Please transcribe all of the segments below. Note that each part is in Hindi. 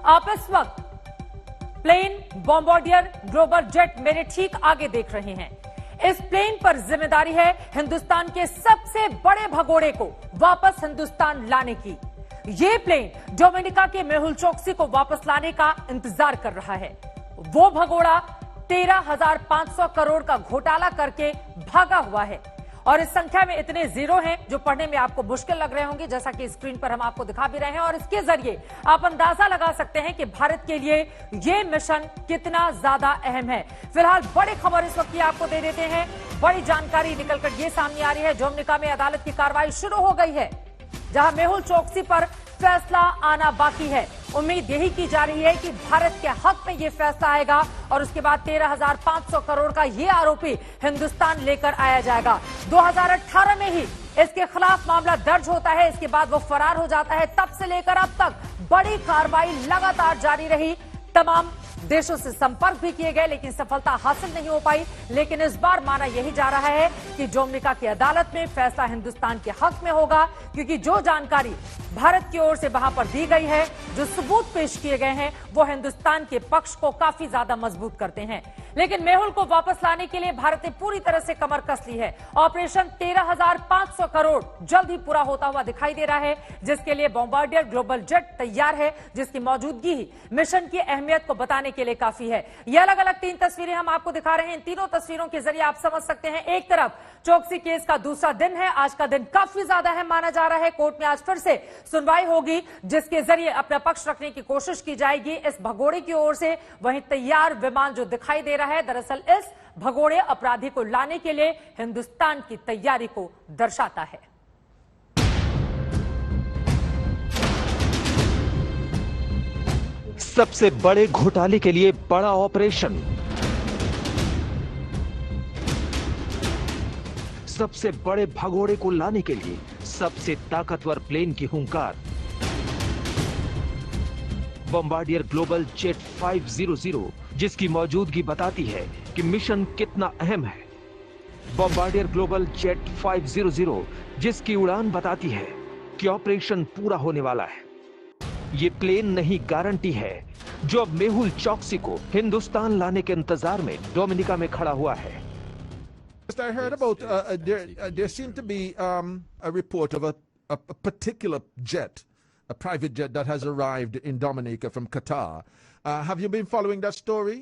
आप इस वक्त प्लेन बॉम्बार्डियर ग्लोबल जेट मेरे ठीक आगे देख रहे हैं। इस प्लेन पर जिम्मेदारी है हिंदुस्तान के सबसे बड़े भगोड़े को वापस हिंदुस्तान लाने की। ये प्लेन डोमिनिका के मेहुल चोकसी को वापस लाने का इंतजार कर रहा है। वो भगोड़ा 13,500 करोड़ का घोटाला करके भागा हुआ है और इस संख्या में इतने जीरो हैं जो पढ़ने में आपको मुश्किल लग रहे होंगे, जैसा कि स्क्रीन पर हम आपको दिखा भी रहे हैं। और इसके जरिए आप अंदाजा लगा सकते हैं कि भारत के लिए ये मिशन कितना ज्यादा अहम है। फिलहाल बड़ी खबर इस वक्त की आपको दे देते हैं। बड़ी जानकारी निकलकर ये सामने आ रही है। डोमिनिका में अदालत की कार्रवाई शुरू हो गई है, जहां मेहुल चोकसी पर फैसला आना बाकी है। उम्मीद यही की जा रही है कि भारत के हक में यह फैसला आएगा और उसके बाद 13,500 करोड़ का यह आरोपी हिंदुस्तान लेकर आया जाएगा। 2018 में ही इसके खिलाफ मामला दर्ज होता है, इसके बाद वो फरार हो जाता है। तब से लेकर अब तक बड़ी कार्रवाई लगातार जारी रही। तमाम देशों से संपर्क भी किए गए लेकिन सफलता हासिल नहीं हो पाई। लेकिन इस बार माना यही जा रहा है कि डोमिनिका की अदालत में फैसला हिंदुस्तान के हक में होगा, क्योंकि जो जानकारी भारत की ओर से वहां पर दी गई है, जो सबूत पेश किए गए हैं, वो हिंदुस्तान के पक्ष को काफी ज्यादा मजबूत करते हैं। लेकिन मेहुल को वापस लाने के लिए भारत ने पूरी तरह से कमर कस ली है। ऑपरेशन 13,500 करोड़ जल्द ही पूरा होता हुआ दिखाई दे रहा है, जिसके लिए बॉम्बार्डियर ग्लोबल जेट तैयार है, जिसकी मौजूदगी ही मिशन की अहमियत को बताने के लिए काफी है। ये अलग अलग 3 तस्वीरें हम आपको दिखा रहे हैं। इन तीनों तस्वीरों के जरिए आप समझ सकते हैं, एक तरफ चोकसी केस का दूसरा दिन है। आज का दिन काफी ज्यादा अहम माना जा रहा है। कोर्ट में आज फिर से सुनवाई होगी, जिसके जरिए अपना पक्ष रखने की कोशिश की जाएगी इस भगोड़े की ओर से। वहीं तैयार विमान जो दिखाई दे रहा है, दरअसल इस भगोड़े अपराधी को लाने के लिए हिंदुस्तान की तैयारी को दर्शाता है। सबसे बड़े घोटाले के लिए बड़ा ऑपरेशन, सबसे बड़े भगोड़े को लाने के लिए सबसे ताकतवर प्लेन की हुंकार। बॉम्बार्डियर ग्लोबल जेट 500, जिसकी मौजूदगी बताती है कि मिशन कितना अहम है। बॉम्बार्डियर ग्लोबल जेट 500, जिसकी उड़ान बताती है कि ऑपरेशन पूरा होने वाला है। ये प्लेन नहीं, गारंटी है, जो अब मेहुल चोकसी को हिंदुस्तान लाने के इंतजार में डोमिनिका में खड़ा हुआ है। I heard about there seemed to be a report of a particular jet, a private jet that has arrived in Dominica from Qatar. Have you been following that story?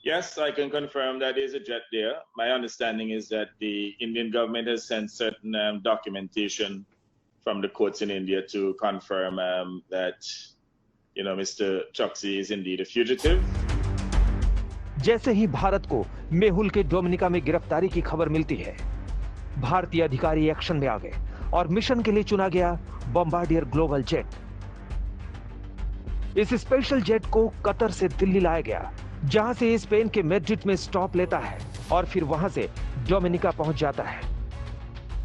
Yes, I can confirm that there is a jet there. My understanding is that the Indian government has sent certain documentation from the courts in India to confirm that, Mr. Choksi is indeed a fugitive. जैसे ही भारत को मेहुल के डोमिनिका में गिरफ्तारी की खबर मिलती है, भारतीय अधिकारी एक्शन में आ गए और मिशन के लिए चुना गया बॉम्बार्डियर ग्लोबल जेट। इस स्पेशल जेट को कतर से दिल्ली लाया गया, जहां से इस स्पेन के मैड्रिड में स्टॉप लेता है और फिर वहां से डोमिनिका पहुंच जाता है।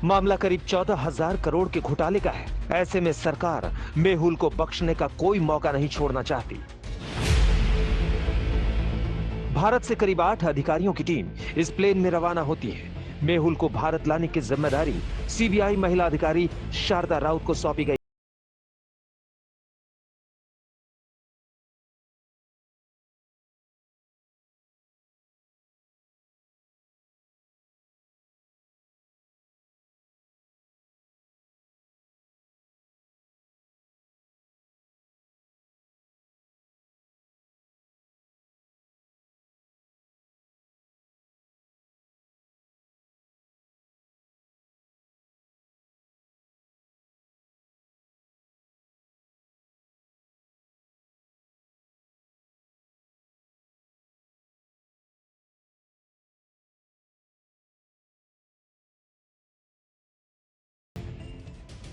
मामला करीब 14,000 करोड़ के घोटाले का है। ऐसे में सरकार मेहुल को बख्शने का कोई मौका नहीं छोड़ना चाहती। भारत से करीब 8 अधिकारियों की टीम इस प्लेन में रवाना होती है। मेहुल को भारत लाने की जिम्मेदारी सीबीआई महिला अधिकारी शारदा राउत को सौंपी गई।